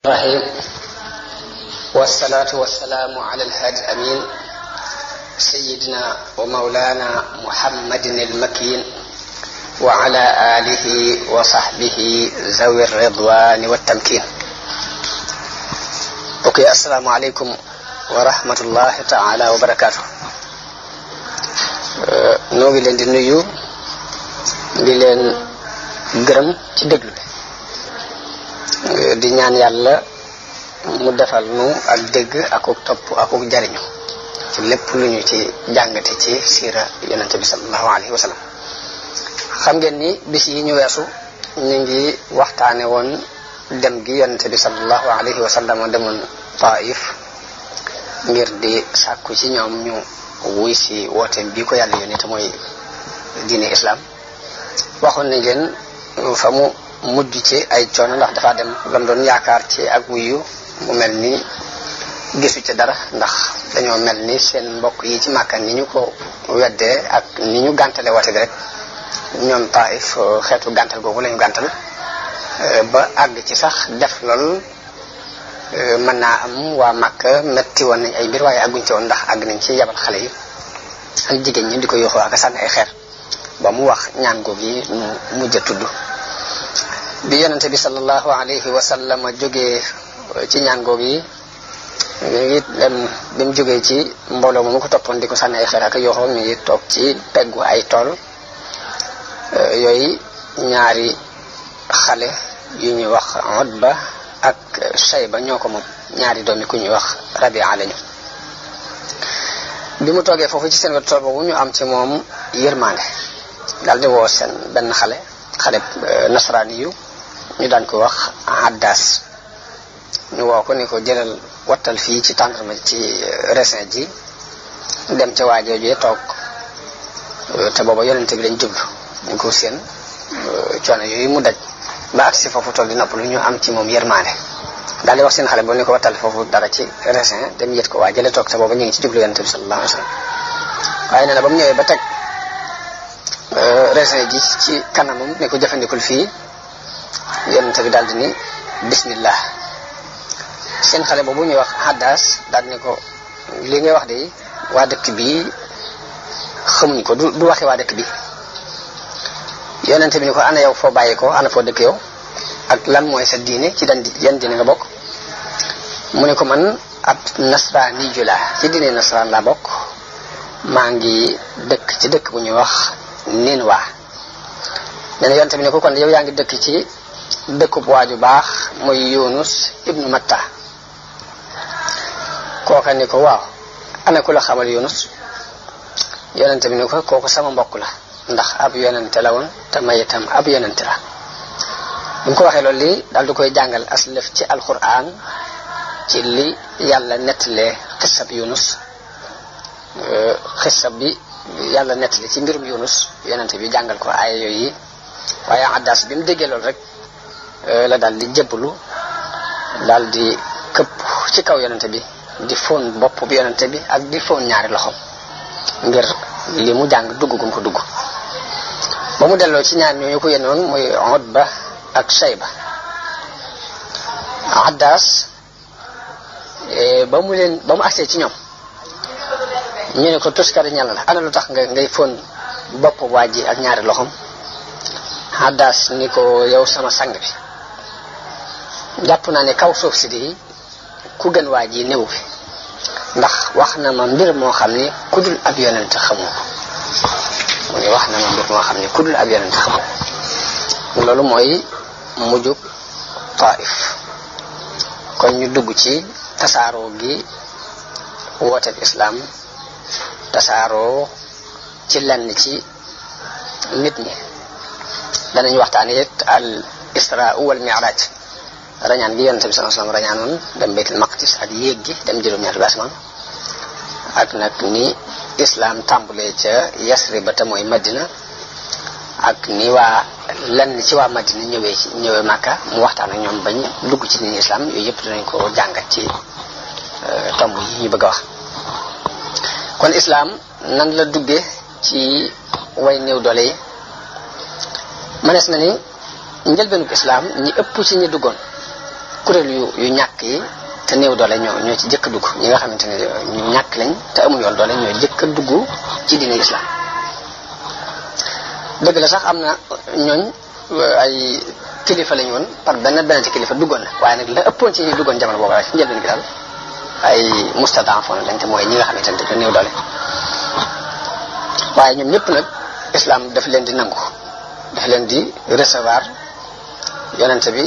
الرحيم والصلاة والسلام على الهادي الأمين سيدنا ومولانا محمد المكين وعلى آله وصحبه ذوي الرضوان والتمكين. اوكي، السلام عليكم ورحمة الله تعالى وبركاته. نوغي لين دي نيو دي لين gërëm ci déglu di ñaan yàlla mu defal nu ak dégg ak topp ak jariñu ci lépp lu ñu ci jàngate ci siira yonente bi sallallahu alayhi wa sallam. xam ngeen ni bis yi ñu weesu ñu ngi waxtaane woon dem gi yonente bi sallallahu alayhi wa sallam demoon Taif ngir di sàkku ci ñoom ñu wuy si wooteem bii ko yàlla yónni te mooy diine islam. waxoon nañ leen fa mu mujj ci ay coono ndax dafa dem lam doon yaakaar ci ak wuyu mu mel ni gisu ci dara ndax dañoo mel ni seen mbokk yi ci Màkka ni ñu ko weddee ak ni ñu gàntale woote bi rek ñoom Taif xeetu gàntal googu lañu gàntal ba àgg ci sax def lool mën naa am waa Màkka metti woon nañ ay mbir waaye àgguñ ci woon ndax àgg nañ ci yabal xale yi ak jigéen ñi di ko yoxoo ak sànni ay xeer ba mu wax ñaan googu yi ñu mujj a tudd. bi yonente bi sallallahu alayhi wa sallam jógee ci ñaan googu yi mi ngi dem bi mu jógee ci mbooloo moomu ko toppoon di ko sànni ay xeer ak yoxoo mi ngi toog ci peggu ay tool yooyu ñaari xale yu ñuy wax Utba ak Shayba ñoo ko moom, ñaari doomi ku ñuy wax Rabia lañu. bi mu toogee foofu ci seen wet tool boobu ñu am ci moom yërmande daal di woo seen benn xale nasaraani yu ñu daan ko wax Haddas. ñu woo ko ni ko jëlal wattal fii ci tàndarma ci raisin ji dem ca waajoojee toog te booba yonente bi lañ jublu ñu ko seen coono yooyu mu daj ba agsi foofu toog di noppalu ñu am ci moom yërmande daal di wax seen xale boobu ni ko wattal foofu dara ci raisin dem yët ko waa jële toog te booba ñu ngi ci jublu yonente bi sallallahu alayhi wa sallam. waaye nee na ba mu ñëwee ba teg raisin ji ci kanamam ne ko jëfandikul fii yonente bi daal di ni bismillah. seen xale boobu ñuy wax Haddas daal ni ko li ngay wax de waa dëkk bi xamuñ ko du waxi waa dëkk bi. yonente bi ni ko ana yow foo bàyyi ko ana foo dëkk yow ak lan mooy sa diine ci yan diine nga bokk. mu ne ko man ab nasraani ju laa ci diine nasraan laa bokk, maa ngi dëkk ci dëkk bu ñuy wax Ninwa. nee na yonente bi ne ko kon yow yaa ngi dëkk ci dëkkub waaju baax muy Yunus ibnu Matta. kooka ni ko waaw ana ku la xamal Yunus. yonente bi ni ko kooku sama mbokk la ndax ab yonente la woon te may itam ab yonente la. bi mu ko waxee loolu lii daal di koy jàngal aslëf ci alquran ci li yàlla nettalee xisab Yunus. xisab bi yàlla nettali ci mbirum Yunus yonente bi jàngal ko aaya yooyu yi. waaye Haddas bi mu déggee loolu rek la daal di jébbalu daal di këpp ci kaw yonente bi di fóon bopp bi yonente bi ak di fóon ñaari loxoom ngir li mu jàng dugg gum ko dugg. ba mu delloo ci ñaar ñooñu ko yenoon muy Utba ak Shayba. Haddas ba mu agsee ci ñoom ñu ne ko tuskari ñal la ana lu tax ngay fóon bopp waa ji ak ñaari loxoom. Haddas ni ko yow sama sang bi jàpp naa ne kaw suuf si di ku gën waa ji néew fi ndax wax na ma mbir moo xam ne ku dul ab yonent xamu ko. mu ne wax na ma mbir moo xam ne ku dul ab yonent xamu ko. loolu mooy mujjug Taif. kon ñu dugg ci tasaaroo gi wooteeb islam tasaaroo ci lenn ci nit ñi. danañ waxtaane it al isra wal mi'raj, rañaan gi yonente bi sallallahu alayhi wasallam rañaanoon dem baytul maqdis ak yéeg gi dem juróom-ñaari bi asamaan ak nag ni islam tàmbulee ca Yasrib ba te mooy Madina ak ni waa lenn ci waa Madina ñëwee Makka mu waxtaan ak ñoom bañ dugg ci diine islam. yooyu yëpp dinañ ko jàngat ci tomb yi ñu bëgg a wax. kon islam nan la duggee ci way néew doole yi. mënees na ni njëlbeenug islam ñi ëpp ci ñi duggoon kuréel yu ñàkk yi te néew doole ñoo ci jëkk dugg ñi nga xamante ne ñu ñàkk lañ te amuñu woon doole ñoo jëkk dugg ci diine islam. dëgg la sax am na ñooñ ay kilifa lañu woon par benn ci kilifa duggoon na waaye nag la ëppoon ci ñi duggoon jamono boobu rek njëlbeen gi daal ay mustad'afoon lañ te mooy ñi nga xamante ne dañoo néew doole. waaye ñoom ñëpp nag islam daf leen di nangu daf leen di recevoir yonente bi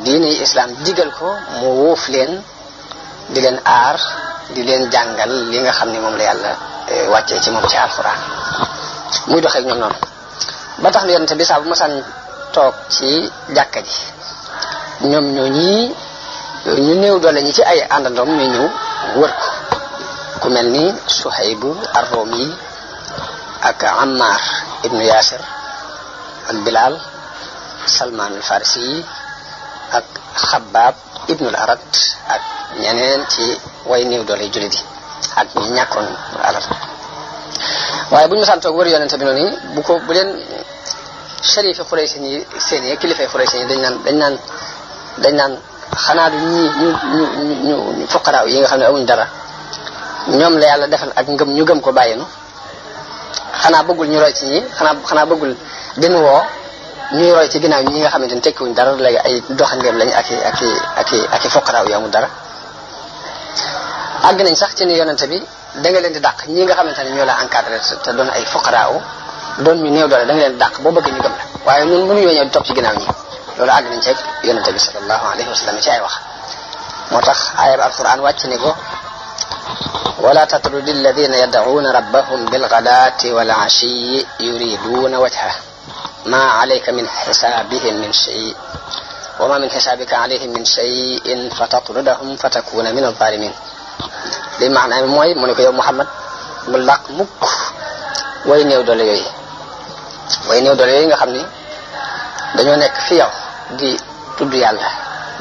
diine islam digal ko mu wuuf leen di leen aar di leen jàngal li nga xam ne moom la yàlla wàccee ci moom ci alxuraan muy doxee ak ñoom noonu. ba tax na yonente bi saa bu masaan toog ci jàkka ji ñoom ñoo ñii ñu néew doole ñi ci ay àndandoom ñooy ñëw wër ko ku mel ni Suhaybu ar-Rumi ak Ammar ibnu Yasir ak Bilal Salman al-Farisi yi ak Xabbaab ibnu al-Arat ak ñeneen ci way néew doole jullit yi ak ñi ñàkkoon alal. waaye bu ñu masaan toog wër yonente bi noonu bu leen sharifi Xuraysin yi seen kilifay Xuraysin yi dañ naan xanaa du ñu fuqaraaw yi nga xam ne amuñ dara ñoom la yàlla defal ak ngëm ñu gëm ko bàyyinu xanaa bëggul ñu roy ci ñi xanaa bëggul dinu woo ñuy roy ci ginnaaw ñi nga xamante ne tekkiwuñ dara léegi ay doxandeem lañ ak i fuqaraaw yi amul dara. àgg nañ sax ci ni yonente bi da nga leen di dàq ñi nga xamante ne ñoo la encadré te doon ay fuqaraaw doon ñu néew doole da nga leen di dàq boo bëggee ñu gëm la waaye ñun mënuñoo ñëw di topp ci ginnaaw ñi loolu àgg nañ ci ak yonente bi sallallahu alayhi wa sallam ci ay wax. moo tax aaya alquran wàcc ni ko wala tatrudi alladina yad'uuna rabbahum bilghadaati wal ashiyyi yuriduuna wajha ma alayka min xisaabihim min shay wa ma min xisaabika alayhim min shayin fa tatrudahum fa takuna min alzalimin. li maanaam mooy mu ne ko yow Muhammad bul dàq mukk way néew doole yooyu nga xam ni dañoo nekk fi yow di tudd yàlla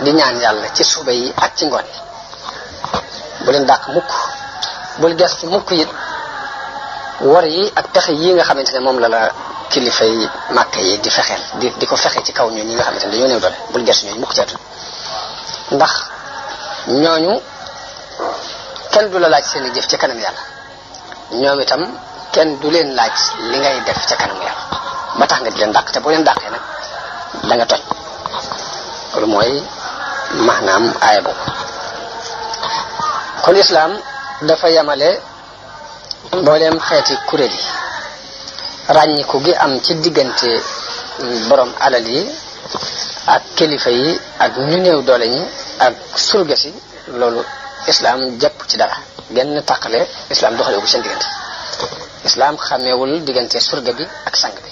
di ñaan yàlla ci suba yi ak ci ngoon yi bu leen dàq mukk bul gestu mukk it wor yi ak pexe yi nga xamante ne moom la kilifay màkk yi di fexeel di ko fexe ci kaw ñi nga xamante ne dañoo néew doole bul gestu ñooñu mukk ceetu ndax ñooñu kenn du la laaj seen i jëf ca kanam yàlla ñoom itam kenn du leen laaj li ngay def ca kanam yàlla ba tax nga di leen dàq te boo leen dàqee nag da nga toj loolu mooy maanaam aaya boobu. kon islam dafa yamale mbooleem xeeti kuréel yi ràññiku gi am ci diggante borom alal yi ak kilifa yi ak ñu néew doole ñi ak surga si loolu islam jàpp ci dara genn tàqale islam doxale bu seen diggante. islam xameewul diggante surga bi ak sang bi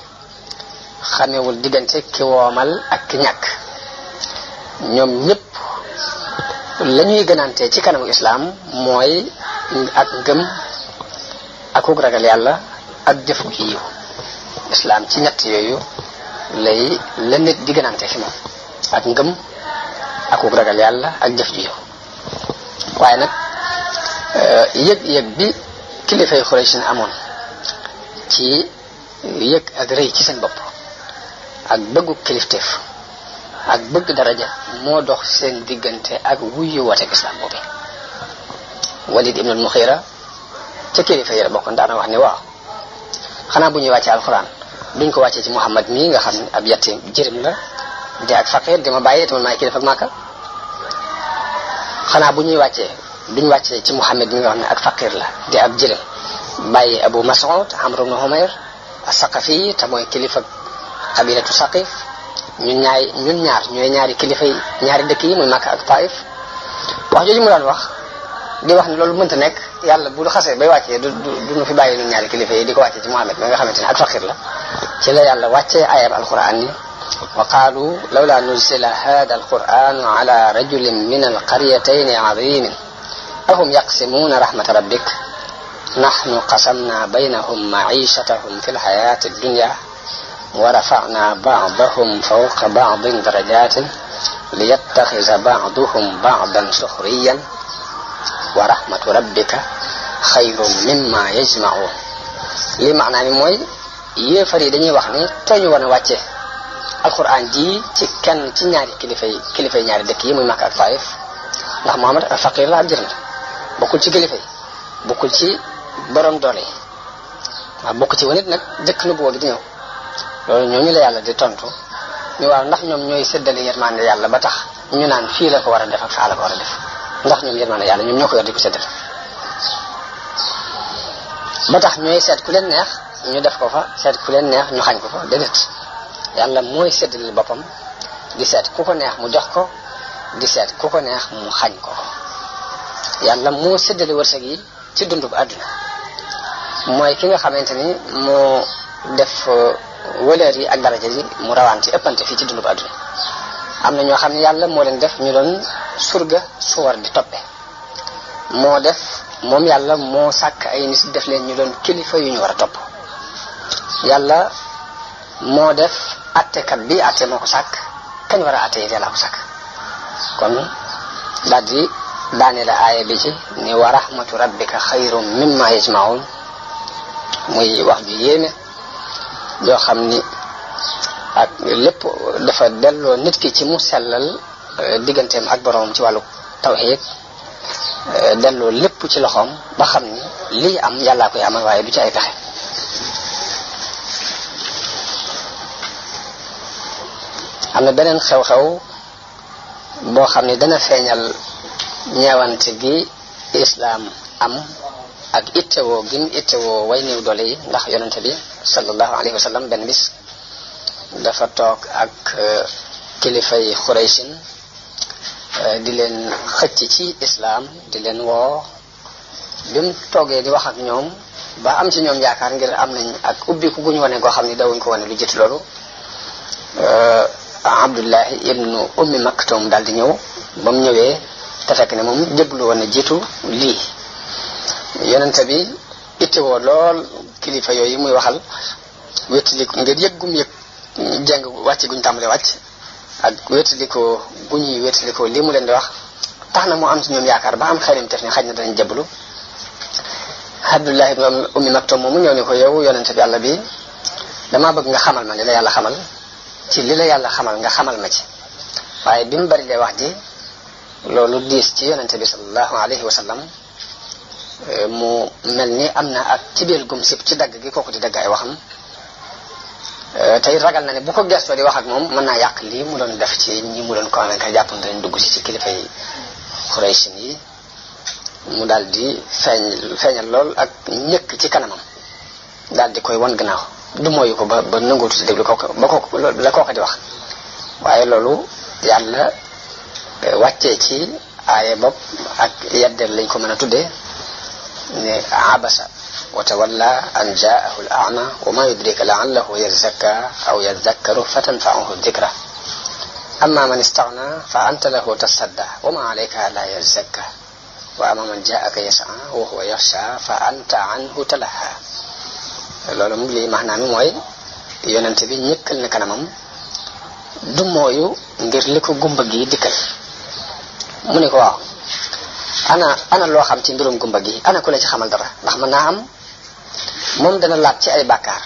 xameewul diggante ki woomal ak ki ñàkk ñoom ñëpp la ñuy gënante ci kanamu islam mooy ak ngëm akuk ragal yàlla ak jëf gu yiw. islam ci ñett yooyu la nit di gënante fi moom ak ngëm akuk ragal yàlla ak jëf ju yiw. waaye nag yëg-yëg bi kilifay Xuraysin amoon ci yëg ak rëy ci seen bopp ak bëggu kilifteef ak bëgg daraja moo dox seen diggante ak wuyu wooteeg islam boobu. Walid ibn al-Mughira ca kilifa yi la bokkoon daana wax ni waaw xanaa bu ñuy wàccee alxuraan duñ ko wàccee ci Muhammad mii nga xam ne ab yatim jërim la di ak faqir di ma bàyyi te man maay kilifa ak Màkka. xanaa bu ñuy wàccee duñ wàccee ci Muhammad mi nga xam ne ak faqir la di ab jërim bàyyi Abu Mas'ud Amr ibn Humayr as-Saqafi te mooy kilifa qabilatu Saqif ñun ñaar ñooy ñaari kilifa yi ñaari dëkk yi muy Makka ak Taif. wax jooju mu daan wax di wax ne loolu mënta nekk yàlla bu xasee bay wàccee du nu fi bàyyi ñun ñaari kilifa yi di ko wàccee ci Muhammad mi nga xamante ne ak faqir la ci la yàlla wàccee ayab alquran ni wa qaalu lawla nuzila hada alquran ala rajulin min alqaryatayn azimin ahum yaqsimuna rahmata rabbik nahnu qasamna baynahum ma'ishatahum fi lxayati addunya wa rafa'na ba'dahum fawqa ba'din darajatin liyattakhidha ba'duhum ba'dan sukhriyan wa rahmatu rabbika xayrun mimma yajma'un. li maanaam mooy yéefar yi dañuy wax ni tooñu woon a wàcce alquran ji ci kenn ci ñaari kilifay ñaari dëkk yi muy Makka ak Taif ndax Muhammad faqir la ab jërëm bokkul ci kilifa yi bokkul ci borom doole yi waaw bokk ci wanit nag jëkk nu boo gi di ñëw loolu ñooñu la yàlla di tontu ñu waaw ndax ñoom ñooy séddale yërmande yàlla ba tax ñu naan fii la ko war a def ak faa la ko war a def ndax ñoom yërmande yàlla ñoom ñoo ko yor di ko séddale ba tax ñooy seet ku leen neex ñu def ko fa seet ku leen neex ñu xañ ko fa déedéet yàlla mooy séddale boppam di seet ku ko neex mu jox ko di seet ku ko neex mu xañ ko yàlla moo séddale wërsëg yi ci dundu bu àdduna mooy ki nga xamante ni moo def valeur yi ak daraja yi mu rawante ëppante fii ci dundu bu àdduna am na ñoo xam ne yàlla moo leen def ñu doon surga su war di toppe moo def moom yàlla moo sàkk ay nit def leen ñu doon kilifa yu ñu war a topp yàlla moo def attekat bi atte moo ko sàkk kañ war a atte yi yàlla ko sàkk kon daal di daane la aaya bi ci ni wa rahmatu rabbika xayrum mimma yajmaun muy wax ju yéeme yoo xam ni ak lépp dafa delloo nit ki ci mu sellal digganteem ak boroomam ci wàllu tawxiid delloo lépp ci loxoom ba xam ni lii am yàllaa koy amal waaye du ci ay pexe am na beneen xew-xew boo xam ni dana feeñal ñeewante gi islaam am ak ittewoo gim ittewoo way néew doole yi ndax yonente bi sallallahu alayhi wa sallam benn bis dafa toog ak kilifay xuraysin di leen xëcc ci islaam di leen woo bi mu toogee di wax ak ñoom ba am ci ñoom yaakaar ngir am nañ ak ubbiku guñ wane goo xam ni dawuñ ko wane lu jiitu loolu Abdullahi ibnu ummi maktum daal di ñëw ba mu ñëwee te fekk ne moom jébbalu woon na jiitu lii yonente bi ittewoo lool kilifa yooyu muy waxal wéttaliku ngir yëggum yëg jàng wàcc guñ tàmbalee wàcc ak wéttalikoo gu ñuy wéttalikoo lii mu leen di wax tax na mu am ci ñoom yaakaar ba am xelim tef ni xaj na danañ jébbalu Abdullah ibn ummi maktum moomu ñëw ni ko yow yonente bi yàlla bi damaa bëgg nga xamal ma li la yàlla xamal ci li la yàlla xamal nga xamal ma ci waaye bi mu bari lee wax ji loolu diis ci yonente bi sallallahu alayhi wa sallam mu mel ni am na ak ci biir gum sib ci dagg gi kooku di dagg ay waxam tey ragal na ne bu ko gestoo di wax ak moom mën naa yàq lii mu doon def ci ñi mu doon convaincre jàpp na dañ dugg ci kilifa yi Xuraysin yi mu daal di feeñal lool ak ñëkk ci kanamam daal di koy wan gannaaw du mooyu ko ba nanguutu si déglu kooku ba kooku la kooku di wax waaye loolu yàlla wàccee ci aaya bopp ak yeddeel lañ ko mën a tuddee ne abasa wa tawalla an jaahu al a'ma wa ma yudrika la'allahu yazakka aw yadhakkaru fatanfa'uhu dhikra amma man istaghna fa anta lahu tasadda wa ma alayka la yazakka wa amma man jaa'aka yas'a wa huwa yakhsha fa anta anhu talaha loolu mu lii maanaam mi mooy yonente bi ñëkkal na kanamam du mooyu ngir li ko gumba gi dikkal mu ne ko waaw ana loo xam ci mbirum gumba gi ana ku la ci xamal dara ndax mën naa am moom dana laat ci ay bàkkaar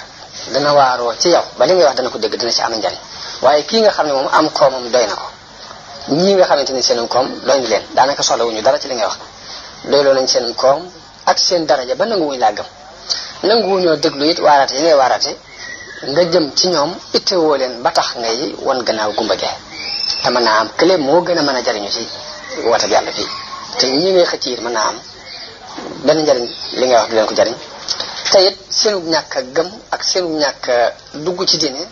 dana waaroo ci yow ba li ngay wax dana ko dégg dina ci am njariñ waaye kii nga xam ne moom am koomam doy na ko ñii nga xamante ni seenum koom doy na leen daanaka soxlawuñu dara ci li ngay wax doyloo nañ seenum koom ak seen daraja ba nanguwuñu laa gëm nanguwuñoo déglu it waaraate yi ngay waaraate nga jëm ci ñoom ittewoo leen ba tax ngay wan gannaaw gumba gee te mën naa am kële moo gën a mën a jariñu ci woote bi yàlla fii te ñi ngay xëcc it mën naa am benn njariñ li ngay wax du leen ko jariñ te it seenu ñàkk a gëm ak seenu ñàkk a dugg ci diine